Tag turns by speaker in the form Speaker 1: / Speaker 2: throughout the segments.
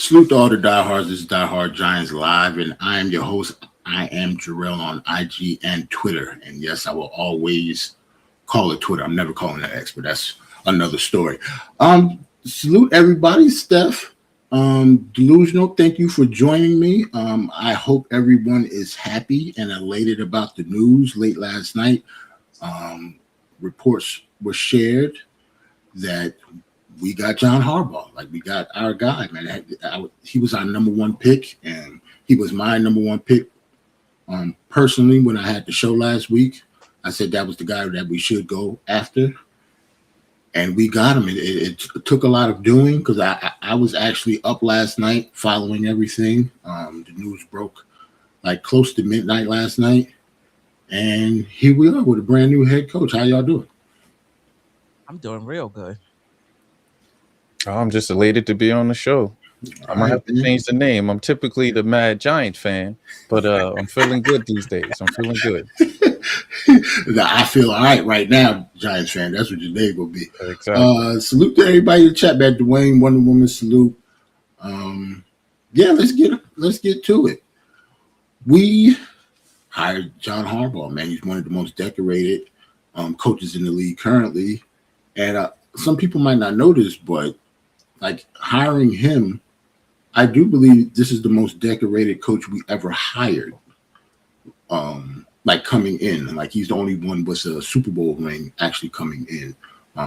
Speaker 1: Salute to all the diehards. This is Die Hard Giants Live, and I am your host. I am Jarrell on IG and Twitter. And yes, I will always call it Twitter. I'm never calling it X, but that's another story. Salute everybody. Steph, Delusional, thank you for joining me. I hope everyone is happy and elated about the news late last night. Reports were shared that we got John Harbaugh. Like, we got our guy, man. He was our number one pick, and he was my number one pick. Personally, when I had the show last week, I said that was the guy that we should go after, and we got him. It took a lot of doing because I was actually up last night following everything. The news broke like close to midnight last night, and here we are with a brand new head coach. How y'all doing?
Speaker 2: I'm doing real good.
Speaker 3: I'm just elated to be on the show. I might have to change the name. I'm typically the Mad Giant fan, but I'm feeling good these days. I'm feeling good.
Speaker 1: I feel all right now, Giants fan. That's what your name will be.
Speaker 3: Exactly.
Speaker 1: Salute to everybody in the chat, man. Dwayne, Wonder Woman, salute. Yeah, let's get to it. We hired John Harbaugh, man. He's one of the most decorated coaches in the league currently, and some people might not know this, but like hiring him, I do believe this is the most decorated coach we ever hired. Like coming in, like he's the only one with a Super Bowl ring actually coming in.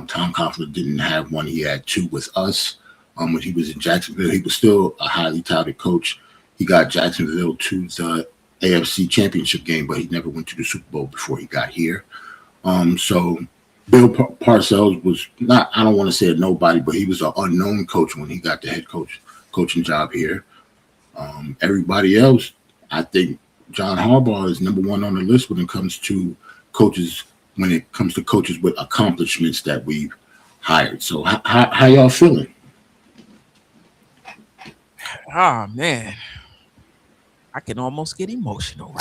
Speaker 1: Tom Coughlin didn't have one; he had two with us. When he was in Jacksonville, he was still a highly touted coach. He got Jacksonville to the AFC Championship game, but he never went to the Super Bowl before he got here. So Bill Parcells was not, I don't want to say a nobody, but he was an unknown coach when he got the coaching job here. Everybody else, I think John Harbaugh is number one on the list when it comes to coaches with accomplishments that we've hired. So how y'all feeling?
Speaker 2: Oh man, I can almost get emotional.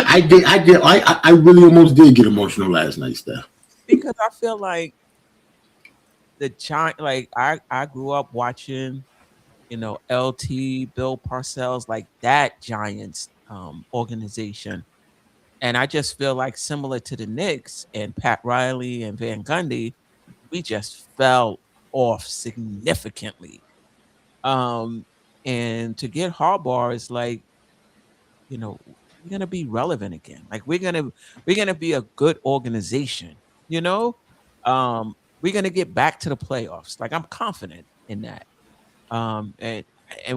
Speaker 1: I really almost did get emotional last night, Steph.
Speaker 2: Because I feel like the Giant, like I grew up watching, LT, Bill Parcells, like that Giants organization. And I just feel like similar to the Knicks and Pat Riley and Van Gundy, we just fell off significantly. And to get Harbaugh is like, we're gonna be relevant again. Like we're gonna be a good organization. You know, we're gonna get back to the playoffs. Like I'm confident in that. And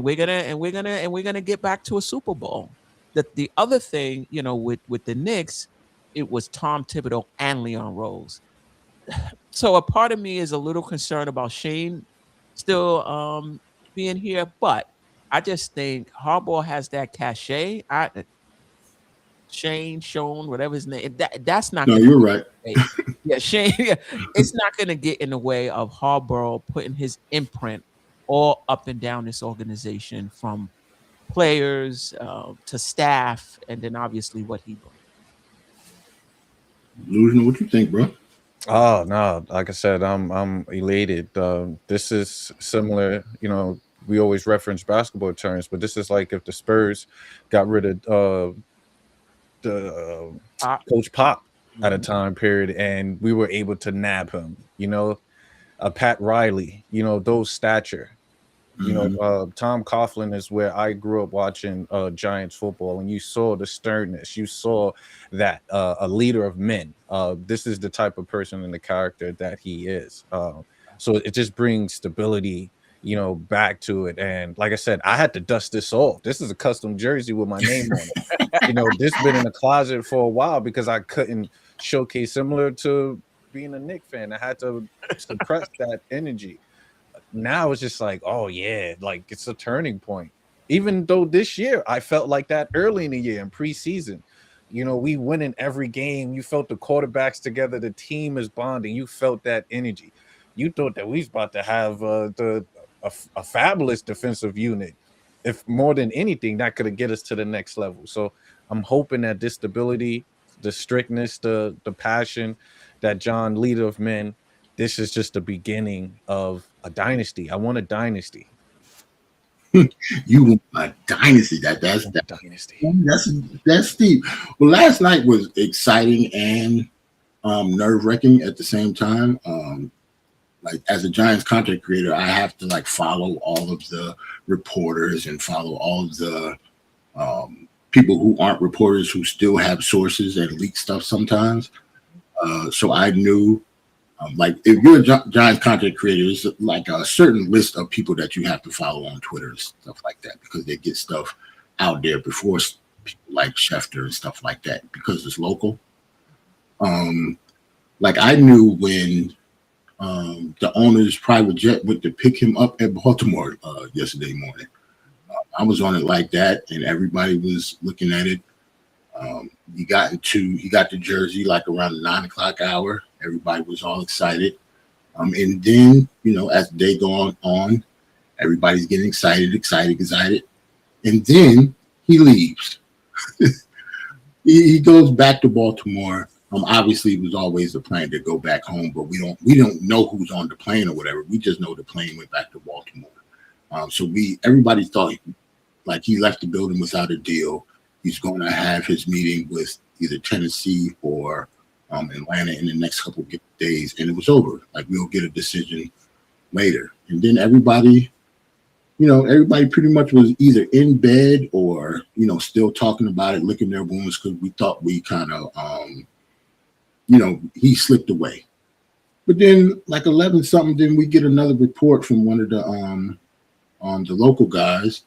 Speaker 2: we're gonna get back to a Super Bowl. The other thing, with the Knicks, it was Tom Thibodeau and Leon Rose. So a part of me is a little concerned about Shane still being here, but I just think Harbaugh has that cachet. Shane, Sean, whatever his name, that's not
Speaker 1: No,
Speaker 2: gonna
Speaker 1: you're right.
Speaker 2: yeah, Shane, it's not gonna get in the way of Harbaugh putting his imprint all up and down this organization, from players to staff, and then obviously what he brings.
Speaker 1: Losing, what you think, bro?
Speaker 3: Oh no, like I said, I'm elated. This is similar. We always reference basketball terms, but this is like if the Spurs got rid of the Coach Pop at a time period, and we were able to nab him. Pat Riley. Those stature. Tom Coughlin is where I grew up watching Giants football, and you saw the sternness. You saw that a leader of men. This is the type of person and the character that he is. So it just brings stability, back to it. And like I said, I had to dust this off. This is a custom jersey with my name on it. This been in the closet for a while because I couldn't showcase, similar to being a Knicks fan. I had to suppress that energy. Now it's just like, oh yeah, like it's a turning point. Even though this year I felt like that early in the year in preseason, we winning every game. You felt the quarterbacks together, the team is bonding. You felt that energy. You thought that we was about to have a fabulous defensive unit. If more than anything, that could have get us to the next level. So I'm hoping that this stability, the strictness, the passion that John, leader of men, this is just the beginning of a dynasty. I want a dynasty.
Speaker 1: You want a dynasty? That's
Speaker 3: Dynasty.
Speaker 1: that's steep. Well, last night was exciting and nerve-wracking at the same time. Like as a Giants content creator, I have to like follow all of the reporters and follow all of the people who aren't reporters who still have sources and leak stuff sometimes. So I knew, like, if you're a Giants content creator, it's like a certain list of people that you have to follow on Twitter and stuff like that because they get stuff out there before people like Schefter and stuff like that because it's local. Like I knew when the owner's private jet went to pick him up at Baltimore yesterday morning. I was on it like that, and everybody was looking at it. He got the jersey like around the 9 o'clock hour. Everybody was all excited. And then, you know, as the day going on, everybody's getting excited. And then he leaves. He goes back to Baltimore. Obviously, it was always the plan to go back home, but we don't know who's on the plane or whatever. We just know the plane went back to Baltimore. So everybody thought like he left the building without a deal. He's going to have his meeting with either Tennessee or Atlanta in the next couple of days, and it was over. Like we'll get a decision later. And then everybody pretty much was either in bed or, you know, still talking about it, licking their wounds because we thought we kind of, he slipped away. But then like 11 something, then we get another report from one of the local guys.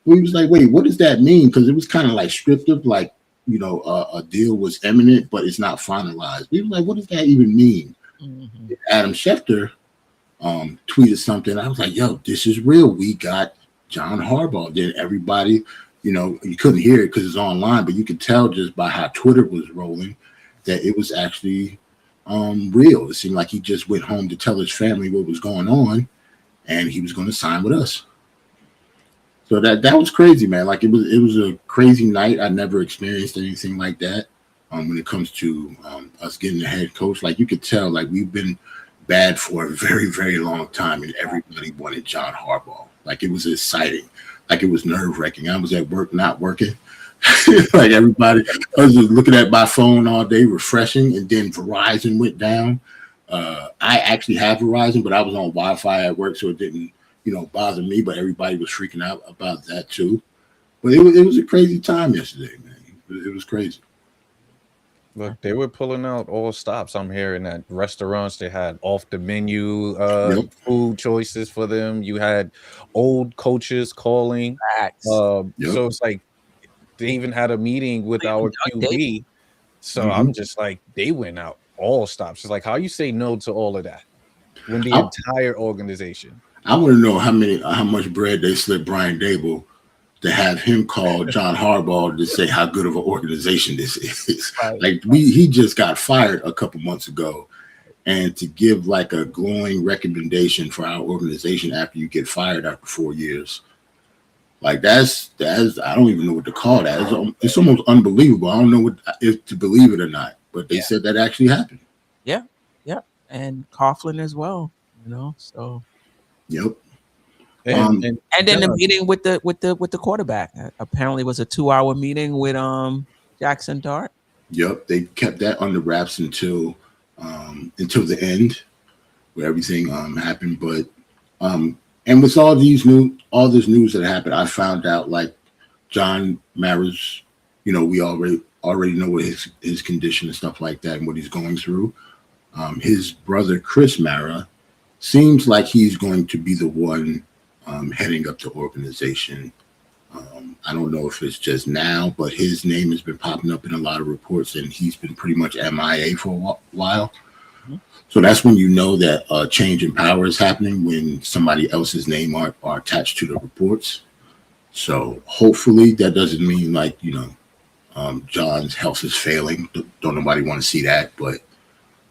Speaker 1: He was like, wait, what does that mean? Because it was kind of like scripted, like, you know, a deal was imminent, but it's not finalized. We were like, what does that even mean? Mm-hmm. Adam Schefter tweeted something. I was like, yo, this is real. We got John Harbaugh. Then everybody, you know, you couldn't hear it because it's online, but you could tell just by how Twitter was rolling that it was actually real. It seemed like he just went home to tell his family what was going on, and he was going to sign with us. So that was crazy, man. Like it was a crazy night. I never experienced anything like that. When it comes to us getting a head coach, like you could tell, like we've been bad for a very, very long time, and everybody wanted John Harbaugh. Like it was exciting, like it was nerve-wracking. I was at work, not working. Like everybody, I was just looking at my phone all day, refreshing, and then Verizon went down. I actually have Verizon, but I was on Wi-Fi at work, so it didn't, you know, bother me. But everybody was freaking out about that too. But it was a crazy time yesterday, man. It was crazy.
Speaker 3: Look, they were pulling out all stops. I'm hearing that restaurants, they had off the menu food choices for them. You had old coaches calling. So it's like they even had a meeting with our QB. So I'm just like, they went out all stops. It's like, how you say no to all of that when the entire organization? I
Speaker 1: want to know how much bread they slipped Brian Dable to have him call John Harbaugh to say how good of an organization this is. Right. Like he just got fired a couple months ago, and to give like a glowing recommendation for our organization after you get fired after 4 years, like that's I don't even know what to call that. It's almost unbelievable. I don't know if to believe it or not, but they said that actually happened.
Speaker 2: Yeah, and Coughlin as well. You know, so.
Speaker 1: Yep.
Speaker 2: And then the meeting with the quarterback apparently was a 2-hour meeting with Jackson Dart.
Speaker 1: Yep, they kept that under wraps until the end, where everything happened. But and with all this news that happened, I found out like John Mara's, you know, we already know what his condition and stuff like that and what he's going through. His brother Chris Mara seems like he's going to be the one heading up the organization. I don't know if it's just now, but his name has been popping up in a lot of reports, and he's been pretty much MIA for a while. Mm-hmm. So that's when you know that a change in power is happening, when somebody else's name are attached to the reports. So hopefully that doesn't mean like, you know, John's health is failing. Don't nobody want to see that, but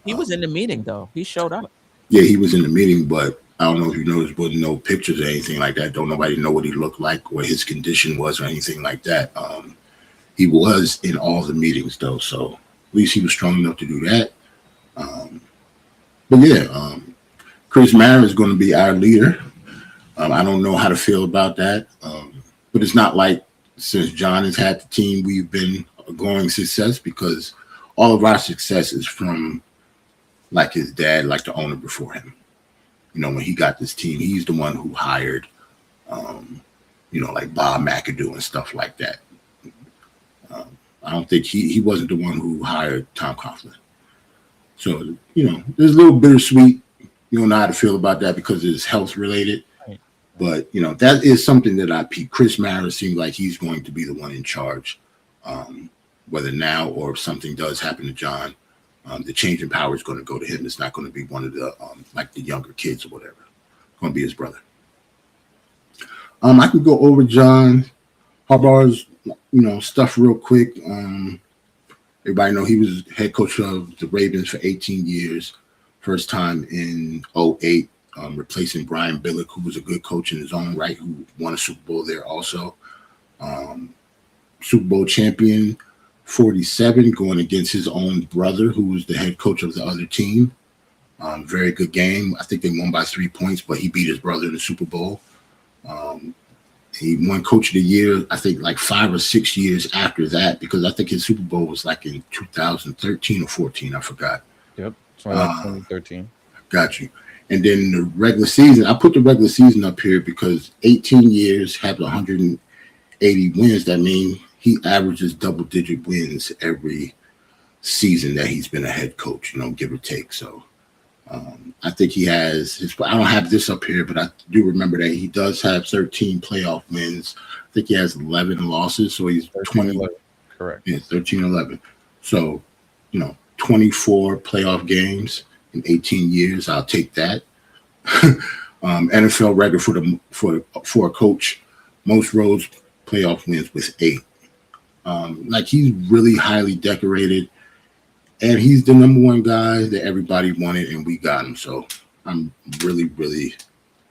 Speaker 2: he was in the meeting though. He showed up.
Speaker 1: Yeah, he was in the meeting, but I don't know if you noticed, wasn't no pictures or anything like that. Don't nobody know what he looked like, what his condition was, or anything like that. He was in all the meetings though, so at least he was strong enough to do that. But yeah, Chris Mara is going to be our leader. I don't know how to feel about that, but it's not like since John has had the team, we've been a growing success, because all of our success is from like his dad, like the owner before him. You know, when he got this team, he's the one who hired, you know, like Bob McAdoo and stuff like that. I don't think he wasn't the one who hired Tom Coughlin. So, you know, there's a little bittersweet. You don't know how to feel about that because it's health related.
Speaker 2: Right.
Speaker 1: But, you know, that is something that I peep. Chris Mara seems like he's going to be the one in charge, whether now or if something does happen to John. The change in power is going to go to him. It's not going to be one of the like the younger kids or whatever. It's going to be his brother. I can go over John Harbaugh's, you know, stuff real quick. Everybody know he was head coach of the Ravens for 18 years. First time in 2008, replacing Brian Billick, who was a good coach in his own right, who won a Super Bowl there also. Super Bowl champion 47, going against his own brother, who was the head coach of the other team. Very good game. I think they won by 3 points, but he beat his brother in the Super Bowl. He won Coach of the Year, I think, like 5 or 6 years after that, because I think his Super Bowl was like in 2013 or 14. I forgot.
Speaker 3: Yep, 2013.
Speaker 1: Got you. And then the regular season, I put the regular season up here because 18 years have 180 wins. That means he averages double-digit wins every season that he's been a head coach, you know, give or take. So I think he has his. I don't have this up here, but I do remember that he does have 13 playoff wins. I think he has 11 losses, so he's 20.
Speaker 3: Correct.
Speaker 1: Yeah, 13-11. So, you know, 24 playoff games in 18 years. I'll take that. NFL record for a coach, most roads playoff wins with 8. Like, he's really highly decorated. And he's the number one guy that everybody wanted, and we got him. So I'm really, really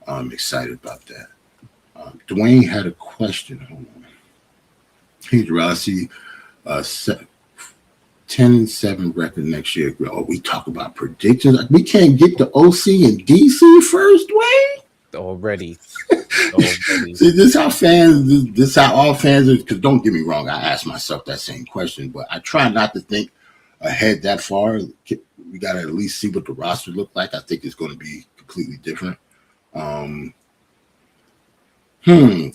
Speaker 1: excited about that. Dwayne had a question. Hold on. He's Rossi, 10-7 record next year. Oh, we talk about predictions. We can't get the OC and DC first, Dwayne?
Speaker 3: Already.
Speaker 1: See, this how fans. This how all fans are. Because don't get me wrong, I ask myself that same question, but I try not to think ahead that far. We got to at least see what the roster look like. I think it's going to be completely different.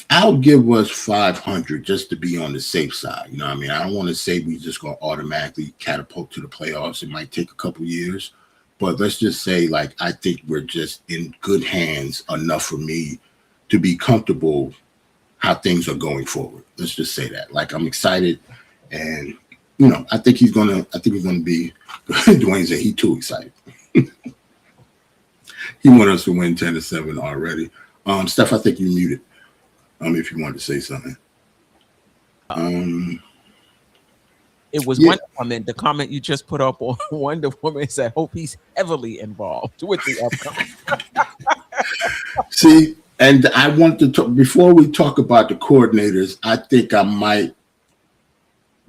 Speaker 1: I'll give us 500 just to be on the safe side. You know what I mean? I don't want to say we just going to automatically catapult to the playoffs. It might take a couple years, but let's just say, like, I think we're just in good hands enough for me to be comfortable how things are going forward. Let's just say that. Like, I'm excited, and you know, I think he's gonna be. Dwayne said he too excited. He wanted us to win 10-7 already. Steph, I think you muted. If you wanted to say something.
Speaker 2: It was Wonder Woman. The comment you just put up on Wonder Woman said, "Hope he's heavily involved with the upcoming."
Speaker 1: See, and I want to talk before we talk about the coordinators. I think I might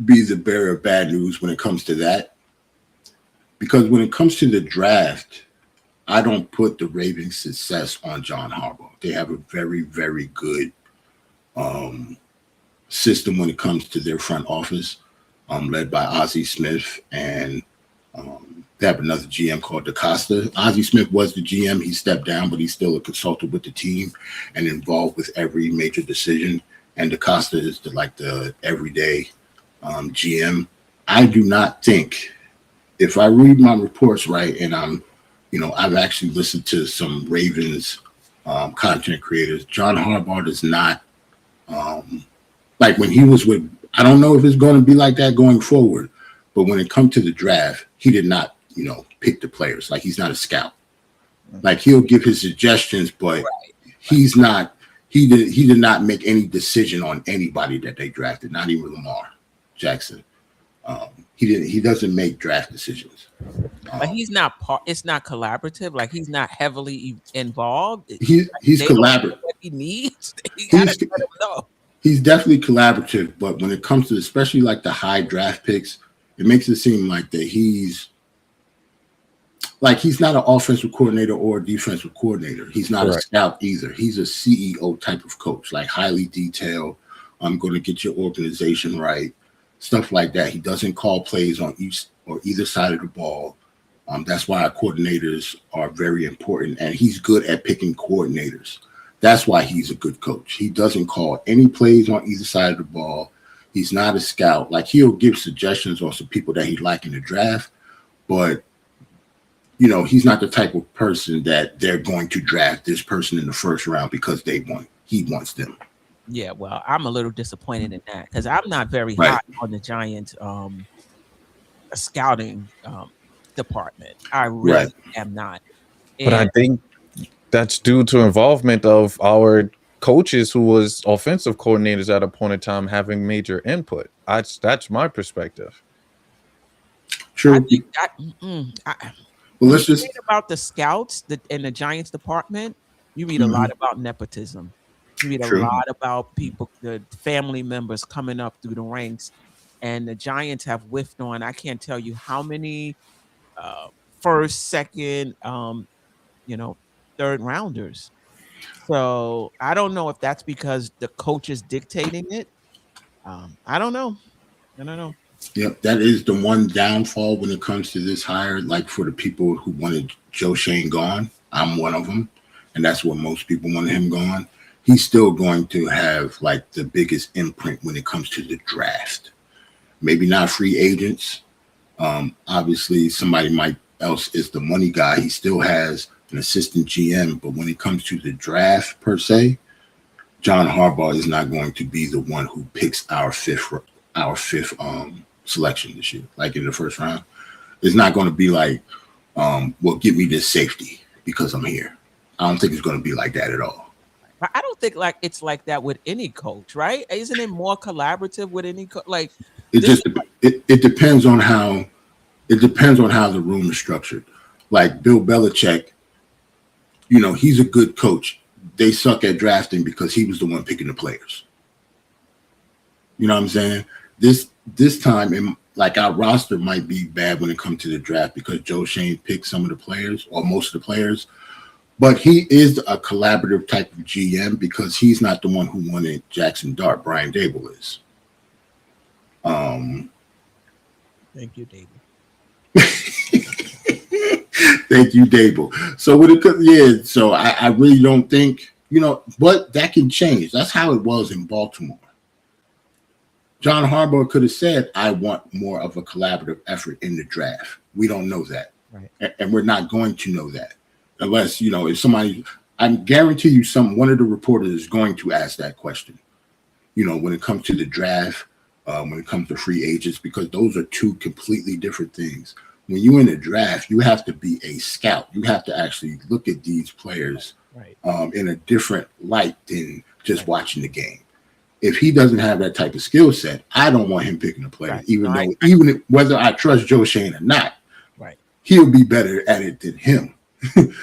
Speaker 1: be the bearer of bad news when it comes to that, because when it comes to the draft, I don't put the Ravens' success on John Harbaugh. They have a very, very good system when it comes to their front office, led by Ozzie Smith, and they have another GM called DaCosta. Ozzie Smith was the GM. He stepped down, but he's still a consultant with the team and involved with every major decision. And DaCosta is the everyday GM. I do not think, if I read my reports right, and I've actually listened to some Ravens content creators, John Harbaugh does not, like when he was with, I don't know if it's going to be like that going forward, but when it comes to the draft, he did not, pick the players. Like, he's not a scout. Like, he'll give his suggestions, but he's not, he did not make any decision on anybody that they drafted, not even Lamar Jackson. He doesn't make draft decisions.
Speaker 2: But he's not it's not collaborative. Like, he's not heavily involved.
Speaker 1: He's collaborative.
Speaker 2: What he needs. He gotta let him know.
Speaker 1: He's definitely collaborative, but when it comes to especially like the high draft picks, it makes it seem like that he's like he's not an offensive coordinator or a defensive coordinator. He's not
Speaker 3: Correct.
Speaker 1: a scout either. He's a CEO type of coach, like highly detailed. I'm going to get your organization right, stuff like that. He doesn't call plays on each or either side of the ball. That's why our coordinators are very important, and he's good at picking coordinators. That's why he's a good coach. He doesn't call any plays on either side of the ball. He's not a scout. Like, he'll give suggestions on some people that he'd like in the draft, but he's not the type of person that they're going to draft this person in the first round because they want. He wants them.
Speaker 2: Yeah, well, I'm a little disappointed in that because I'm not very
Speaker 1: Right.
Speaker 2: high on the Giants scouting department. I really am not.
Speaker 3: But I think that's due to involvement of our coaches who was offensive coordinators at a point in time having major input. That's my perspective.
Speaker 1: True.
Speaker 2: Well, let's just read about the scouts in the Giants department. You read a lot about nepotism. You read a lot about people, the family members coming up through the ranks, and the Giants have whiffed on. I can't tell you how many first, second, third rounders. So I don't know if that's because the coach is dictating it. I don't know.
Speaker 1: Yep, that is the one downfall when it comes to this hire. Like, for the people who wanted Joe Shane gone, I'm one of them, and that's what most people wanted him gone. He's still going to have like the biggest imprint when it comes to the draft. Maybe not free agents. Obviously, somebody else is the money guy. He still has an assistant GM, but when it comes to the draft per se, John Harbaugh is not going to be the one who picks our fifth selection this year, like in the first round. It's not going to be like, well, give me this safety because I'm here. I don't think it's going to be like that at all.
Speaker 2: I don't think like it's like that with any coach, right? Isn't it more collaborative with any coach? Like,
Speaker 1: it depends on how the room is structured. Like Bill Belichick, he's a good coach. They suck at drafting because he was the one picking the players. You know what I'm saying? This time, like, our roster might be bad when it comes to the draft because Joe Shane picked some of the players or most of the players. But he is a collaborative type of GM because he's not the one who wanted Jackson Dart. Brian Dable is.
Speaker 2: Thank you, Dable.
Speaker 1: Thank you, Dable. So so I really don't think, but that can change. That's how it was in Baltimore. John Harbaugh could have said, I want more of a collaborative effort in the draft. We don't know that.
Speaker 2: Right.
Speaker 1: And we're not going to know that. Unless, if somebody, I guarantee you one of the reporters is going to ask that question, when it comes to the draft, when it comes to free agents, because those are two completely different things. When you're in a draft, you have to be a scout. You have to actually look at these players in a different light than just watching the game. If he doesn't have that type of skill set, I don't want him picking a player, even whether I trust Joe Shane or not, he'll be better at it than him. You know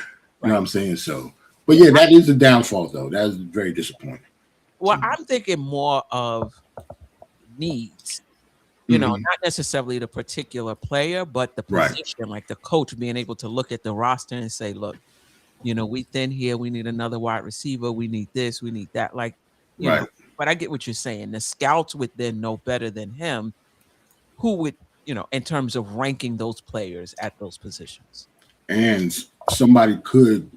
Speaker 1: what I'm saying? So, but yeah, that is a downfall, though. That is very disappointing.
Speaker 2: Well, I'm thinking more of needs, not necessarily the particular player, but the position, like the coach being able to look at the roster and say, look, we thin here. We need another wide receiver. We need this. We need that. Like, you know, but I get what you're saying. The scouts would then know better than him who would, in terms of ranking those players at those positions.
Speaker 1: And somebody could,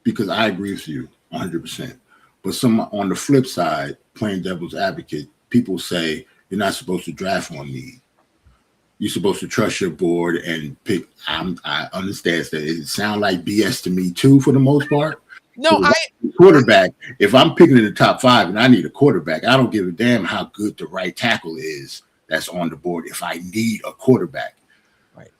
Speaker 1: because I agree with you 100%. But on the flip side, playing devil's advocate, people say you're not supposed to draft on need. You're supposed to trust your board and pick. I understand that it sounds like BS to me too, for the most part.
Speaker 2: No,
Speaker 1: quarterback. If I'm picking in the top 5 and I need a quarterback, I don't give a damn how good the right tackle is that's on the board. If I need a quarterback.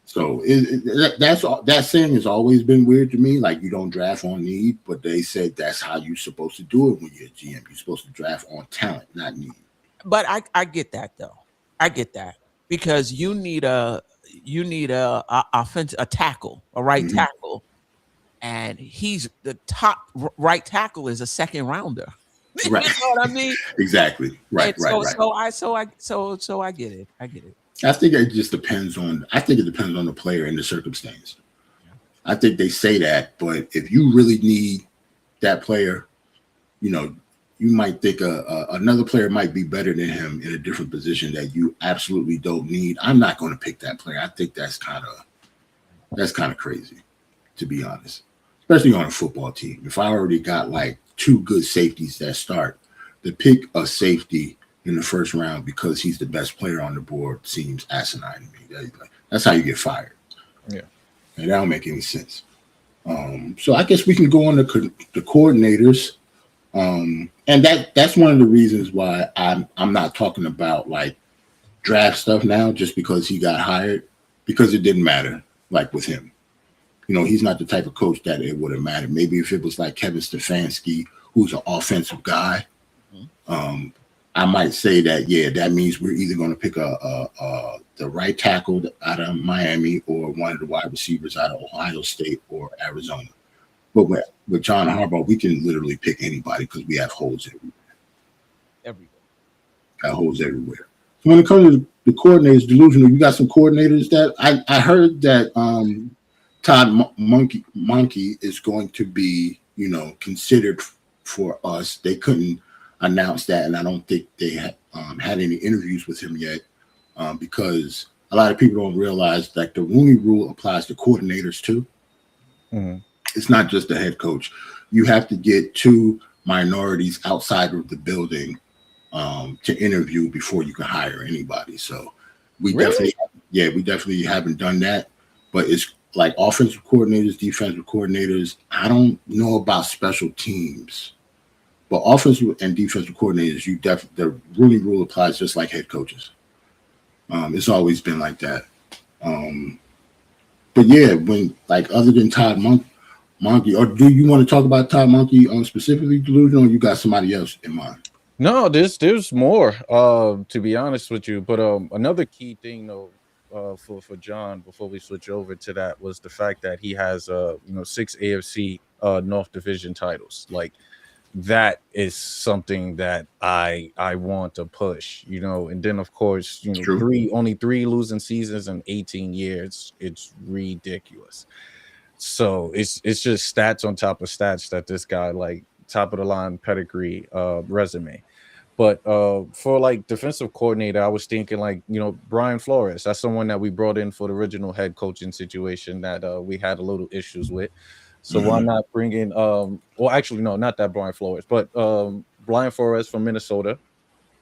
Speaker 1: So that saying has always been weird to me. Like, you don't draft on need, but they said that's how you're supposed to do it when you're a GM. You're supposed to draft on talent, not need.
Speaker 2: But I get that though. I get that because you need a tackle, a right tackle, and he's the top right tackle is a second rounder.
Speaker 1: Right.
Speaker 2: You know what I mean?
Speaker 1: Exactly. Right. Right.
Speaker 2: So I get it.
Speaker 1: I think it depends on the player and the circumstance. I think they say that, but if you really need that player, you know, you might think another player might be better than him in a different position that you absolutely don't need. I'm not going to pick that player. I think that's kind of crazy, to be honest, especially on a football team. If I already got like 2 good safeties that start, to pick a safety in the first round because he's the best player on the board seems asinine to me. That's how you get fired.
Speaker 3: Yeah,
Speaker 1: and that don't make any sense. So I guess we can go on to the coordinators. And that's one of the reasons why I'm not talking about like draft stuff now, just because he got hired, because it didn't matter. Like with him, you know, he's not the type of coach that it would have mattered. Maybe if it was like Kevin Stefanski, who's an offensive guy, I might say that that means we're either going to pick the right tackle out of Miami or one of the wide receivers out of Ohio State or Arizona. But with John Harbaugh, we can literally pick anybody because we have holes everywhere. Got holes everywhere. So when it comes to the coordinators, delusional, you got some coordinators that I heard that Todd Monkey is going to be, you know, considered for us. They couldn't announce that, and I don't think they had any interviews with him yet because a lot of people don't realize that the Rooney Rule applies to coordinators too. Mm-hmm. It's not just the head coach. You have to get 2 minorities outside of the building to interview before you can hire anybody. So we definitely haven't done that. But it's like offensive coordinators, defensive coordinators. I don't know about special teams, but offensive and defensive coordinators, the Rooney Rule applies just like head coaches. It's always been like that. But yeah, when like other than Todd Monkey, or do you want to talk about Todd Monkey specifically, Delusional, or you got somebody else in mind?
Speaker 3: No, there's more, to be honest with you. But another key thing though, for John, before we switch over to that, was the fact that he has 6 AFC North Division titles. Like that is something that I want to push, you know. And then of course, you know, only 3 losing seasons in 18 years. It's ridiculous. So it's just stats on top of stats that this guy, like, top of the line pedigree resume. But for like defensive coordinator, I was thinking like, you know, Brian Flores. That's someone that we brought in for the original head coaching situation that we had a little issues with. So why not bring in well, actually no, not that Brian Flores, but Brian Flores from Minnesota.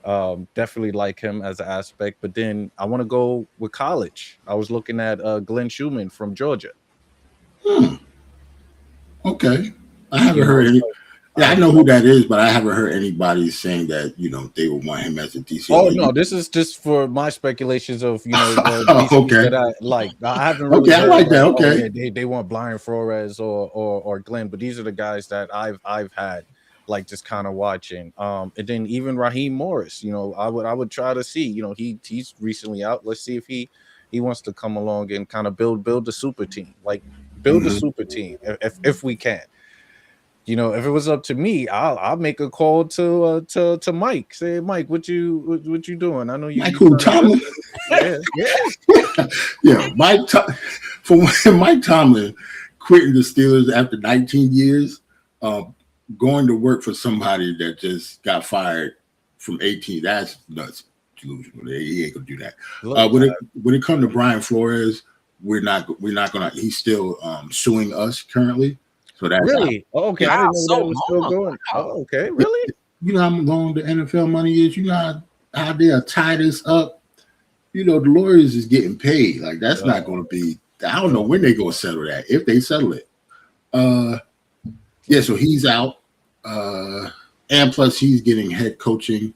Speaker 3: Definitely like him as an aspect. But then I want to go with college. I was looking at Glenn Schumann from Georgia.
Speaker 1: Okay. I haven't heard any. Yeah, I know who that is, but I haven't heard anybody saying that, you know, they would want him as a DC.
Speaker 3: Oh, no, this is just for my speculations of, you know,
Speaker 1: okay.
Speaker 3: that I like. I haven't really
Speaker 1: I like that. Okay.
Speaker 3: They want Brian Flores or Glenn, but these are the guys that I've had like just kind of watching. And then even Raheem Morris, you know, I would try to see, you know, he's recently out. Let's see if he wants to come along and kind of build the super team, like build a super team if we can. You know, if it was up to me, I'll make a call to Mike. Say, Mike, what you doing? I know you.
Speaker 1: Michael Tomlin. Yeah, Mike. From when Mike Tomlin quitting the Steelers after 19 years, going to work for somebody that just got fired from 18. That's nuts. Delusional. He ain't gonna do that. When it comes to Brian Flores, we're not gonna. He's still suing us currently. So that's
Speaker 3: really okay. I didn't know that was still going. Oh, okay, really?
Speaker 1: You know how long the NFL money is. You know how they'll tie this up. You know the lawyers is getting paid. Like that's not going to be. I don't know when they're going to settle that. If they settle it, yeah. So he's out, and plus he's getting head coaching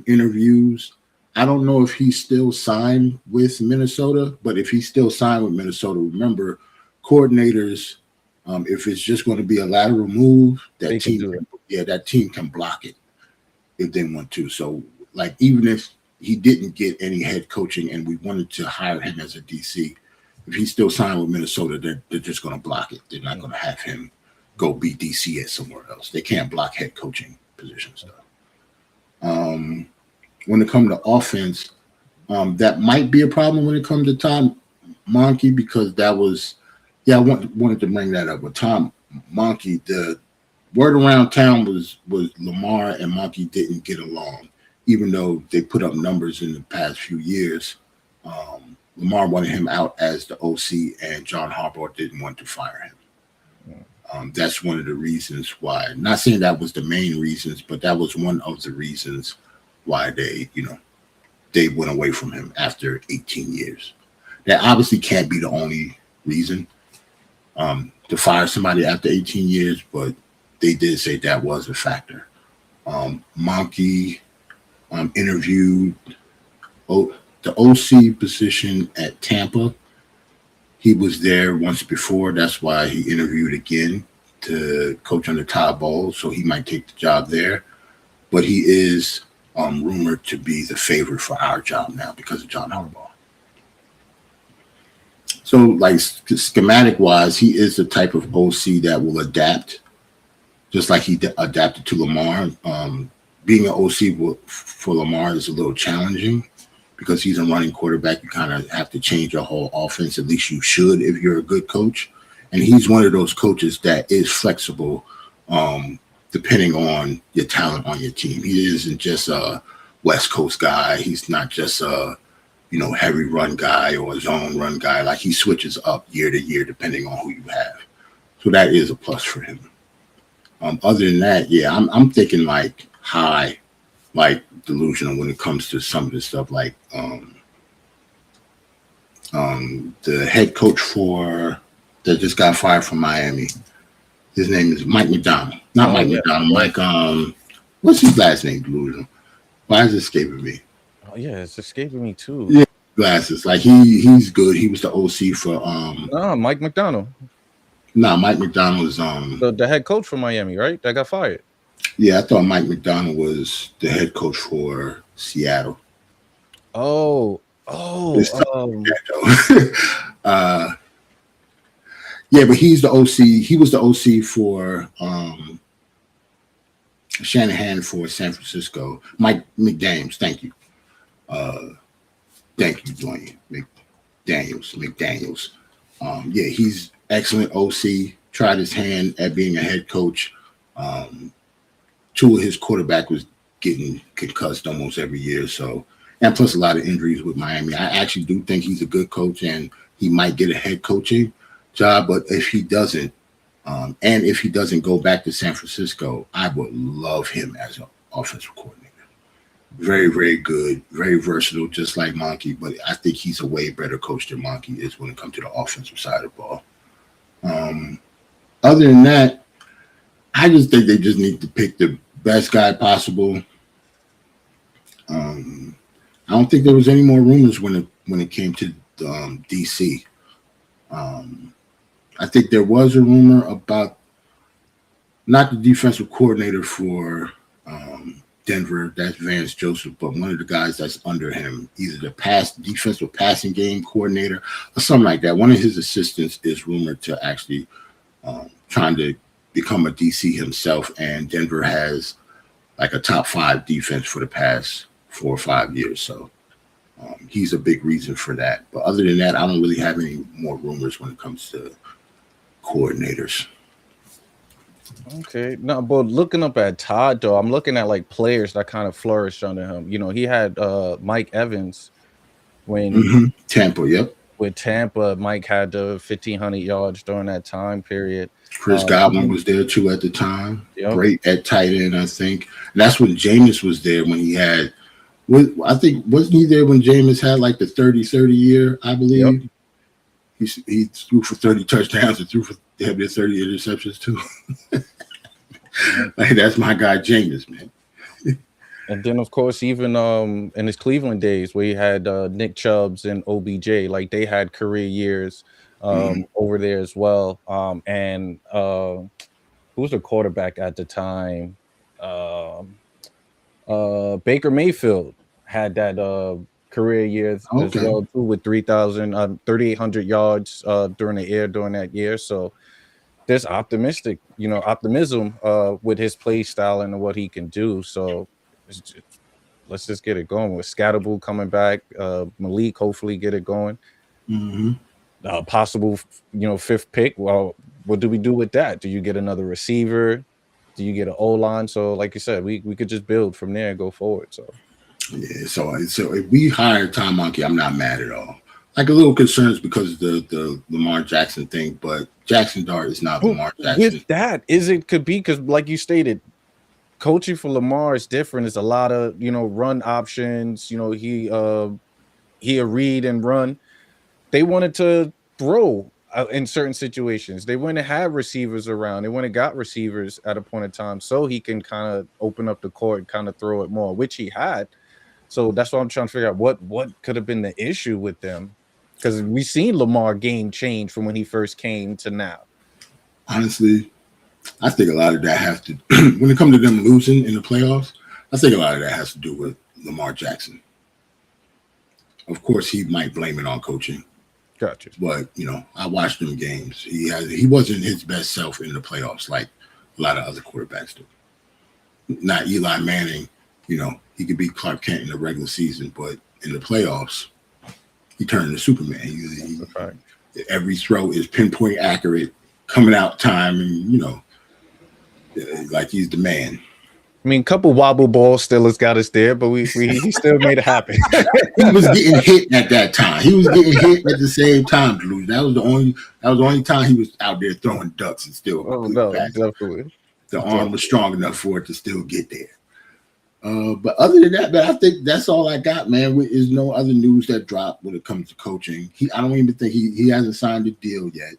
Speaker 1: interviews. I don't know if he's still signed with Minnesota, but if he's still signed with Minnesota, remember coordinators. If it's just going to be a lateral move, that team can block it if they want to. So, like, even if he didn't get any head coaching and we wanted to hire him as a DC, if he's still signed with Minnesota, they're just going to block it. They're not going to have him go be DC at somewhere else. They can't block head coaching positions. When it comes to offense, that might be a problem when it comes to Todd Monkey because that was Yeah, I wanted to bring that up with Tom Monkey. The word around town was Lamar and Monkey didn't get along, even though they put up numbers in the past few years. Lamar wanted him out as the OC, and John Harbaugh didn't want to fire him. That's one of the reasons why. Not saying that was the main reasons, but that was one of the reasons why they went away from him after 18 years. That obviously can't be the only reason to fire somebody after 18 years, but they did say that was a factor. Monkey interviewed the OC position at Tampa. He was there once before. That's why he interviewed again to coach under Todd Bowles, so he might take the job there. But he is rumored to be the favorite for our job now because of John Harbaugh. So, like, schematic-wise, he is the type of OC that will adapt, just like he adapted to Lamar. Being an OC for Lamar is a little challenging because he's a running quarterback. You kind of have to change your whole offense. At least you should if you're a good coach. And he's one of those coaches that is flexible depending on your talent on your team. He isn't just a West Coast guy. He's not just a heavy run guy or a zone run guy. Like, he switches up year to year depending on who you have. So that is a plus for him. Other than that, yeah, I'm thinking like high, like delusional when it comes to some of this stuff. Like the head coach that just got fired from Miami. His name is Mike McDonald. Not Mike McDonald. Mike, what's his last name, delusional? Why is it escaping me?
Speaker 3: Oh yeah, it's escaping me too.
Speaker 1: Yeah, glasses. Like he's good. He was the OC for
Speaker 3: Mike McDonald.
Speaker 1: Mike McDonald is
Speaker 3: the head coach for Miami, right? That got fired.
Speaker 1: Yeah, I thought Mike McDonald was the head coach for Seattle. Yeah, but he's the OC. He was the OC for Shanahan for San Francisco. Mike McDaniels, thank you. Thank you, Dwayne. McDaniels. Yeah, he's excellent OC. Tried his hand at being a head coach. Two of his quarterback was getting concussed almost every year. So, and plus a lot of injuries with Miami. I actually do think he's a good coach and he might get a head coaching job. But if he doesn't, and if he doesn't go back to San Francisco, I would love him as an offensive coordinator. Very, very good, very versatile, just like Monkey. But I think he's a way better coach than Monkey is when it comes to the offensive side of the ball. Other than that, I just think they just need to pick the best guy possible. I don't think there was any more rumors when it came to DC. I think there was a rumor about not the defensive coordinator for Denver, that's Vance Joseph, but one of the guys that's under him, either the defensive passing game coordinator or something like that. One of his assistants is rumored to actually trying to become a DC himself, and Denver has like a top 5 defense for the past 4 or 5 years. So he's a big reason for that. But other than that, I don't really have any more rumors when it comes to coordinators.
Speaker 3: Okay. No, but looking up at Todd, though, I'm looking at like players that kind of flourished under him. He had Mike Evans when
Speaker 1: Tampa, yep.
Speaker 3: With Tampa, Mike had the 1,500 yards during that time period.
Speaker 1: Chris Godwin was there too at the time.
Speaker 3: Yep.
Speaker 1: Great at tight end, I think. And that's when Jameis was there when he had, I think, wasn't he there when Jameis had like the 30-30 year, I believe? Yep. He threw for 30 touchdowns and threw for 30 interceptions too. Like, that's my guy Jameis, man.
Speaker 3: And then, of course, even in his Cleveland days where he had Nick Chubbs and OBJ, like they had career years over there as well. And who was the quarterback at the time? Baker Mayfield had that career years as well too, with 3,800 yards during the air during that year. So there's optimism with his play style and what he can do. So let's just get it going with Scatterboo coming back. Malik hopefully get it going. possible, fifth pick. Well, what do we do with that? Do you get another receiver? Do you get an O-line? So, like you said, we could just build from there and go forward. So,
Speaker 1: yeah. So if we hire Tom Monkey, I'm not mad at all. Like a little concerns because of the Lamar Jackson thing, but Jackson Dart is not Lamar Jackson.
Speaker 3: With that, could be because, like you stated, coaching for Lamar is different. It's a lot of run options. He a read and run. They wanted to throw in certain situations. They went and had receivers around. They went and got receivers at a point in time so he can kind of open up the court and kind of throw it more, which he had. So that's what I'm trying to figure out. What could have been the issue with them? Because we've seen Lamar game change from when he first came to now.
Speaker 1: Honestly, I think a lot of that has to, when it comes to them losing in the playoffs, I think a lot of that has to do with Lamar Jackson. Of course, he might blame it on coaching.
Speaker 3: Gotcha.
Speaker 1: But, I watched them games. He wasn't his best self in the playoffs like a lot of other quarterbacks do. Not Eli Manning, he could be Clark Kent in the regular season, but in the playoffs, he turned into Superman. Every throw is pinpoint accurate, coming out time, and, like he's the man.
Speaker 3: I mean, a couple wobble balls still has got us there, but he still made it happen.
Speaker 1: He was getting hit at that time. He was getting hit at the same time, Drew. That was the only time he was out there throwing ducks and still.
Speaker 3: Oh no, definitely.
Speaker 1: The arm was strong enough for it to still get there. But other than that, I think that's all I got, man. There's no other news that dropped when it comes to coaching. I don't even think he hasn't signed a deal yet.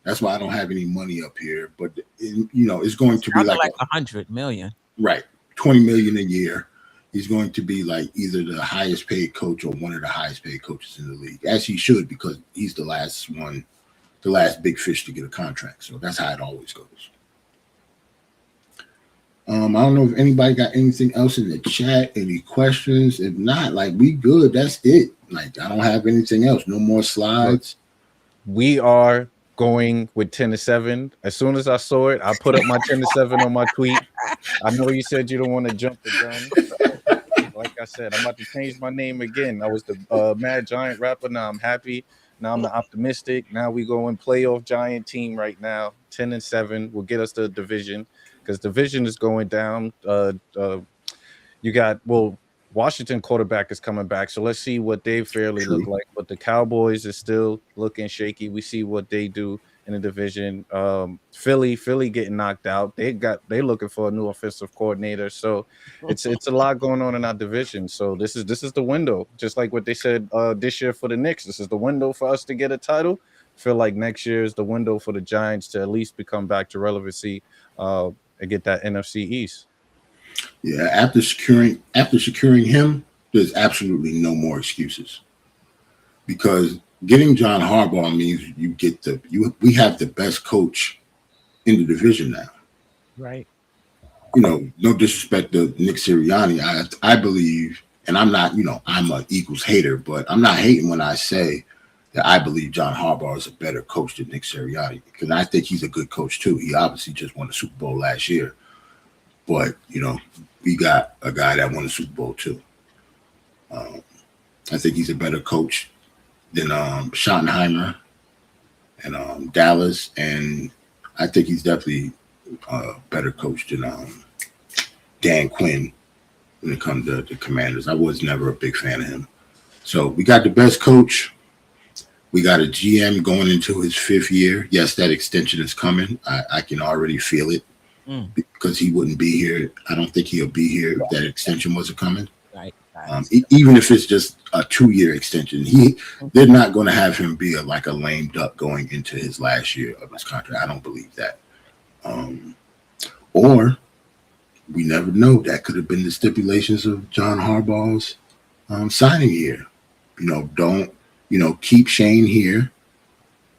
Speaker 1: That's why I don't have any money up here. But it's going to be like
Speaker 2: $100 million,
Speaker 1: right? $20 million a year. He's going to be like either the highest paid coach or one of the highest paid coaches in the league, as he should, because he's the last big fish to get a contract. So that's how it always goes. I don't know if anybody got anything else in the chat, any questions. If not, we good. That's it. I don't have anything else. No more slides.
Speaker 3: We are going with 10-7. As soon as I saw it, I put up my 10-7 on my tweet. I know you said you don't want to jump the gun. Like I said, I'm about to change my name again. I was the Mad Giant rapper. Now I'm happy. Now I'm the optimistic. Now we go in playoff Giant team right now. 10-7 will get us the division. Because division is going down. You got Washington quarterback is coming back, so let's see what they fairly look like. But the Cowboys is still looking shaky. We see what they do in the division. Philly getting knocked out. They looking for a new offensive coordinator. So it's a lot going on in our division. So this is the window, just like what they said this year for the Knicks. This is the window for us to get a title. I feel like next year is the window for the Giants to at least become back to relevancy. And get that NFC East.
Speaker 1: Yeah, after securing him, there's absolutely no more excuses. Because getting John Harbaugh means we have the best coach in the division now.
Speaker 2: Right.
Speaker 1: No disrespect to Nick Sirianni. I believe, and I'm not, I'm an Eagles hater, but I'm not hating when I say that I believe John Harbaugh is a better coach than Nick Sirianni, because I think he's a good coach too. He obviously just won the Super Bowl last year, but we got a guy that won the Super Bowl too. I think he's a better coach than Schottenheimer and Dallas, and I think he's definitely a better coach than Dan Quinn when it comes to the Commanders. I was never a big fan of him. So we got the best coach. We got a GM going into his 5th year. Yes, that extension is coming. I can already feel it because he wouldn't be here. I don't think he'll be here if that extension wasn't coming.
Speaker 2: Right.
Speaker 1: Even if it's just a 2-year extension, they're not going to have him be a lame duck going into his last year of his contract. I don't believe that. Or we never know. That could have been the stipulations of John Harbaugh's signing year. Don't. Keep Shane here,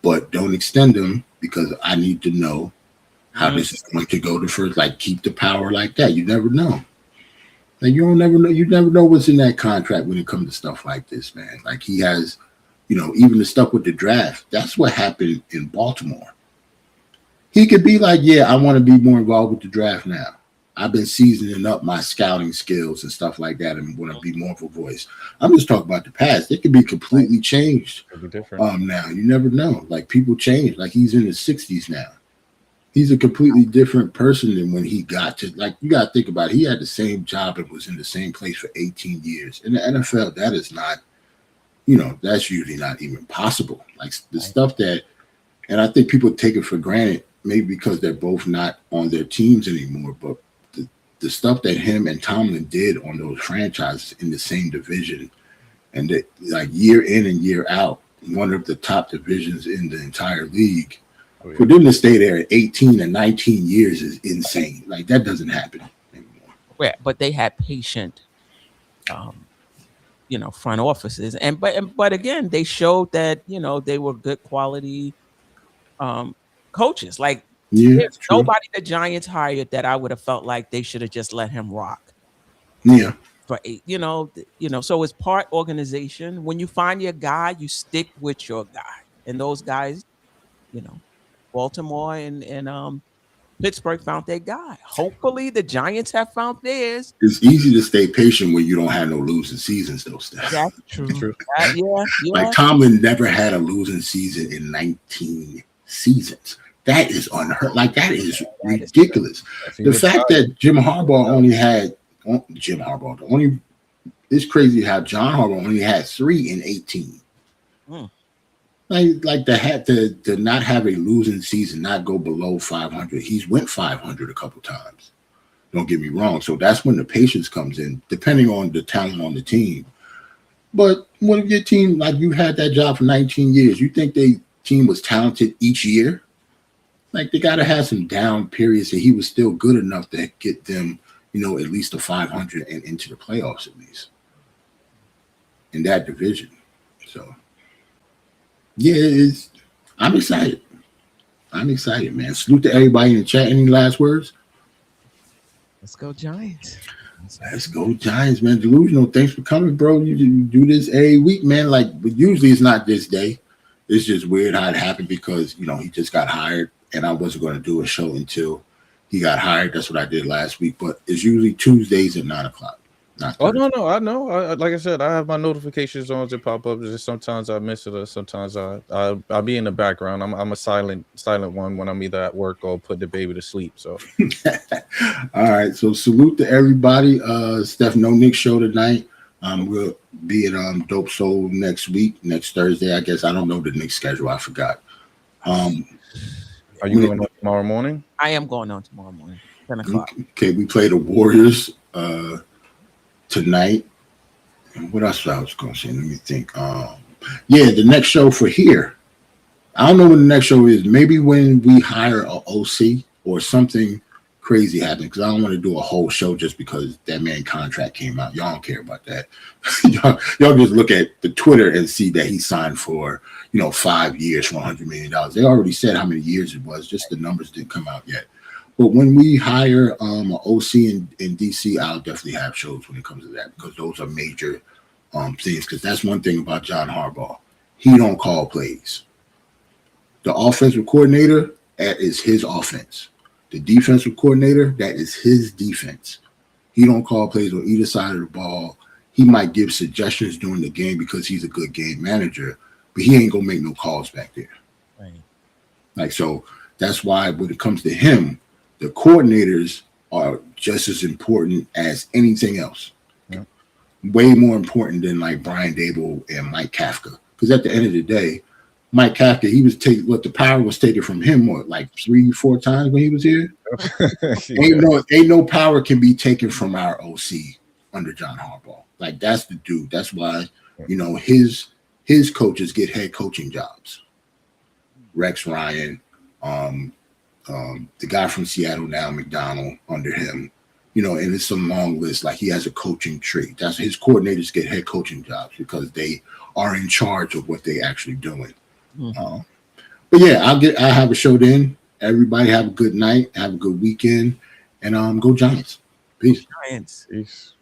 Speaker 1: but don't extend him because I need to know how this is going to go to first. Keep the power like that. You never know. You never know. You never know what's in that contract when it comes to stuff like this, man. He has, even the stuff with the draft. That's what happened in Baltimore. He could be like, yeah, I want to be more involved with the draft now. I've been seasoning up my scouting skills and stuff like that, and want to be more of a voice. I'm just talking about the past. It could be completely changed.
Speaker 3: It'll be different.
Speaker 1: Now you never know. Like people change. Like he's in his 60s now. He's a completely different person than when he got to. Like you got to think about it. He had the same job and was in the same place for 18 years. In the NFL, that is not. That's usually not even possible. Like the stuff that, and I think people take it for granted, maybe because they're both not on their teams anymore, but the stuff that him and Tomlin did on those franchises in the same division, and that like year in and year out, one of the top divisions in the entire league, for them to stay there at 18 and 19 years is insane. Like that doesn't happen anymore.
Speaker 2: Yeah, but they had patient, front offices, but again, they showed that they were good quality coaches. Like there's nobody the Giants hired that I would have felt like they should have just let him rock.
Speaker 1: Yeah.
Speaker 2: For 8, so it's part organization. When you find your guy, you stick with your guy. And those guys, Baltimore and Pittsburgh found their guy. Hopefully the Giants have found theirs.
Speaker 1: It's easy to stay patient when you don't have no losing seasons, though, Steph.
Speaker 2: That's true. Yeah.
Speaker 1: Like Tomlin never had a losing season in 19 seasons. That is unheard. Like that is ridiculous. The fact that Jim Harbaugh only had it's crazy how John Harbaugh only had 3 in 18. Like to not have a losing season, not go below 500. He's went 500 a couple times. Don't get me wrong. So that's when the patience comes in, depending on the talent on the team. But what if your team, like you had that job for 19 years, you think the team was talented each year? Like they got to have some down periods, and he was still good enough to get them, at least a 500 and into the playoffs at least in that division. So, yeah, I'm excited. I'm excited, man. Salute to everybody in the chat. Any last words?
Speaker 2: Let's go Giants.
Speaker 1: Let's go Giants, man. Delusional, thanks for coming, bro. You do this every week, man. Like, but usually it's not this day. It's just weird how it happened because, he just got hired. And I wasn't going to do a show until he got hired. That's what I did last week. But it's usually Tuesdays at 9 o'clock.
Speaker 3: Oh, no. I know. Like I said, I have my notifications on to pop up. Just sometimes I miss it, or sometimes I'll be in the background. I'm a silent one when I'm either at work or put the baby to sleep. So,
Speaker 1: all right. So salute to everybody. Steph, no Nick show tonight. We'll be at Dope Soul next Thursday. I guess I don't know the Knicks schedule. I forgot.
Speaker 3: Are you going on tomorrow morning?
Speaker 2: I am going on tomorrow morning, 10 o'clock.
Speaker 1: Okay, we play the Warriors tonight. And what else I was going to say? Let me think. The next show for here. I don't know when the next show is. Maybe when we hire an OC or something crazy happens, because I don't want to do a whole show just because that man contract came out. Y'all don't care about that. y'all just look at the Twitter and see that he signed for 5 years for $100 million. They already said how many years it was, just the numbers didn't come out yet. But when we hire an OC in DC, I'll definitely have shows when it comes to that, because those are major things. Because that's one thing about John Harbaugh. He don't call plays. The offensive coordinator, that is his offense. The defensive coordinator, that is his defense. He don't call plays on either side of the ball. He might give suggestions during the game because he's a good game manager, but he ain't gonna make no calls back there.
Speaker 2: Right.
Speaker 1: Like, so that's why when it comes to him, the coordinators are just as important as anything else.
Speaker 3: Yeah.
Speaker 1: Way more important than like Brian Dable and Mike Kafka. Because at the end of the day, Mike Kafka, he was the power was taken from him, like 3-4 times when he was here. Ain't no power can be taken from our OC under John Harbaugh. Like that's the dude. That's why, his coaches get head coaching jobs. Rex Ryan, the guy from Seattle now, McDonald, under him, and it's a long list. Like he has a coaching tree. That's his coordinators get head coaching jobs because they are in charge of what they actually doing. Mm-hmm. But yeah, I'll have a show then. Everybody have a good night, have a good weekend, and go Giants. Peace.
Speaker 2: Giants.
Speaker 3: Peace.